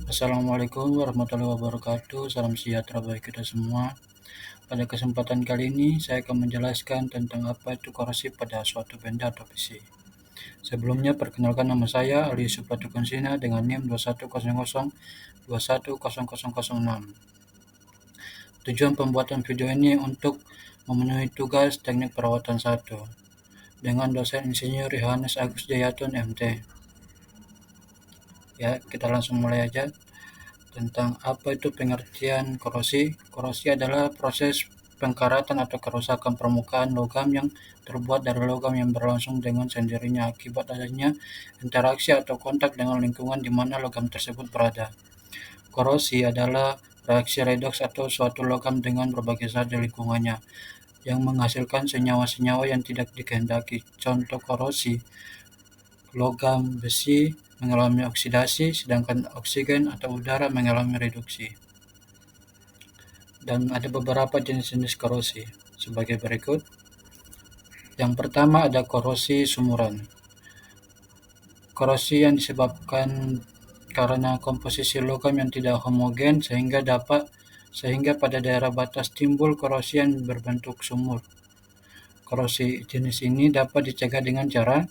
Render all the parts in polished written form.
Assalamualaikum warahmatullahi wabarakatuh. Salam sejahtera bagi kita semua. Pada kesempatan kali ini, saya akan menjelaskan tentang apa itu korosif pada suatu benda atau besi. Sebelumnya, perkenalkan nama saya Ali Supatukonsina dengan NIM 2100210006. Tujuan pembuatan video ini untuk memenuhi tugas teknik perawatan 1 dengan dosen Insinyur Yohanes Agus Jayatun MT. Ya, kita langsung mulai aja. Tentang apa itu pengertian korosi. Korosi adalah proses pengkaratan atau kerusakan permukaan logam yang terbuat dari logam yang berlangsung dengan sendirinya akibat adanya interaksi atau kontak dengan lingkungan di mana logam tersebut berada. Korosi adalah reaksi redoks atau suatu logam dengan berbagai zat di lingkungannya yang menghasilkan senyawa-senyawa yang tidak dikehendaki. Contoh korosi: logam besi mengalami oksidasi, sedangkan oksigen atau udara mengalami reduksi. Dan ada beberapa jenis-jenis korosi sebagai berikut. Yang pertama ada korosi sumuran. Korosi yang disebabkan karena komposisi logam yang tidak homogen sehingga pada daerah batas timbul korosi yang berbentuk sumur. Korosi jenis ini dapat dicegah dengan cara: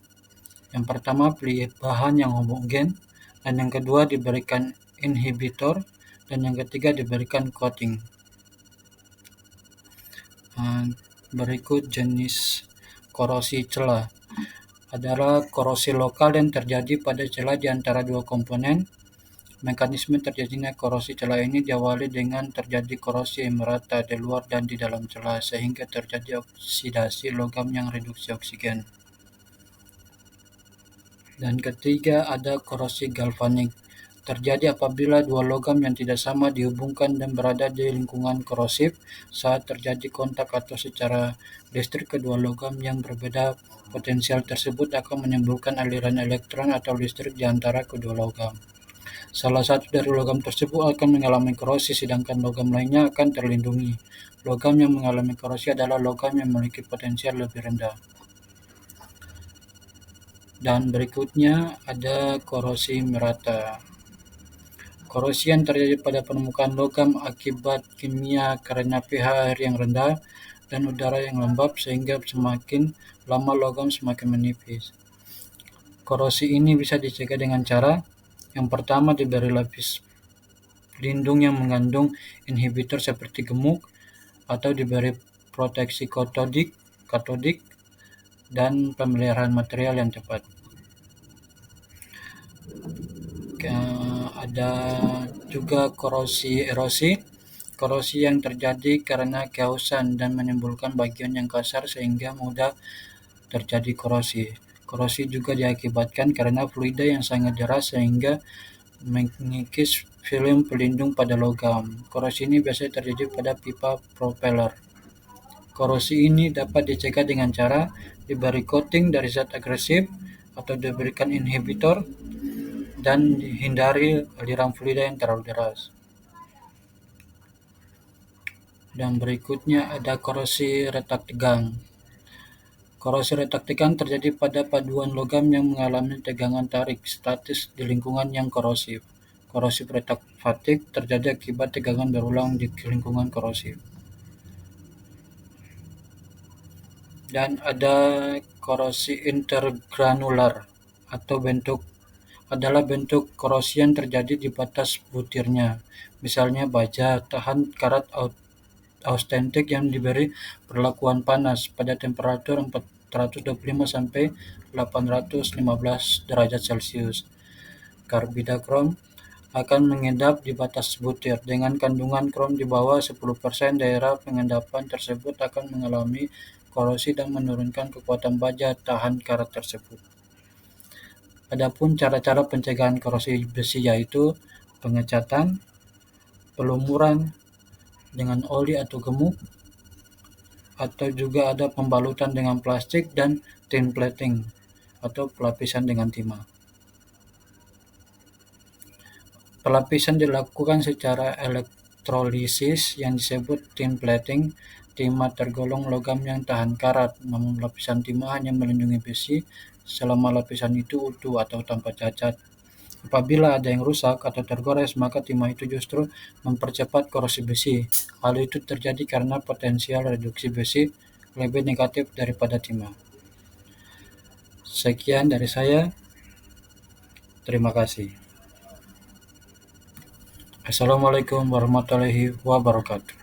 yang pertama, pilih bahan yang homogen, dan yang kedua diberikan inhibitor, dan yang ketiga diberikan coating. Berikut jenis korosi celah. Adalah korosi lokal yang terjadi pada celah di antara dua komponen. Mekanisme terjadinya korosi celah ini diawali dengan terjadi korosi merata di luar dan di dalam celah sehingga terjadi oksidasi logam yang reduksi oksigen. Dan ketiga ada korosi galvanik. Terjadi apabila dua logam yang tidak sama dihubungkan dan berada di lingkungan korosif. Saat terjadi kontak atau secara listrik kedua logam yang berbeda, potensial tersebut akan menimbulkan aliran elektron atau listrik di antara kedua logam. Salah satu dari logam tersebut akan mengalami korosi, sedangkan logam lainnya akan terlindungi. Logam yang mengalami korosi adalah logam yang memiliki potensial lebih rendah. Dan berikutnya ada korosi merata. Korosi yang terjadi pada permukaan logam akibat kimia karena pH air yang rendah dan udara yang lembab sehingga semakin lama logam semakin menipis. Korosi ini bisa dicegah dengan cara: yang pertama diberi lapis pelindung yang mengandung inhibitor seperti gemuk, atau diberi proteksi katodik, dan pemeliharaan material yang tepat. Ada juga korosi erosi. Korosi yang terjadi karena kehausan dan menimbulkan bagian yang kasar sehingga mudah terjadi korosi. Korosi juga diakibatkan karena fluida yang sangat deras sehingga mengikis film pelindung pada logam. Korosi ini biasanya terjadi pada pipa propeller. Korosi ini dapat dicegah dengan cara diberi coating dari zat agresif atau diberikan inhibitor dan hindari aliran fluida yang terlalu deras. Dan berikutnya ada korosi retak tegang. Korosi retak tegang terjadi pada paduan logam yang mengalami tegangan tarik statis di lingkungan yang korosif. Korosi retak fatik terjadi akibat tegangan berulang di lingkungan korosif. Dan ada korosi intergranular atau adalah bentuk korosi yang terjadi di batas butirnya. Misalnya baja tahan karat austentik yang diberi perlakuan panas pada temperatur 425 sampai 815 derajat Celcius. Karbida krom akan mengendap di batas butir. Dengan kandungan krom di bawah 10%, daerah pengendapan tersebut akan mengalami korosi dan menurunkan kekuatan baja tahan karat tersebut. Adapun cara-cara pencegahan korosi besi yaitu pengecatan, pelumuran dengan oli atau gemuk, atau juga ada pembalutan dengan plastik dan tin plating atau pelapisan dengan timah. Pelapisan dilakukan secara elektrolisis yang disebut tin plating. Timah tergolong logam yang tahan karat, namun lapisan timah hanya melindungi besi selama lapisan itu utuh atau tanpa cacat. Apabila ada yang rusak atau tergores, maka timah itu justru mempercepat korosi besi. Hal itu terjadi karena potensial reduksi besi lebih negatif daripada timah. Sekian dari saya. Terima kasih. Assalamualaikum warahmatullahi wabarakatuh.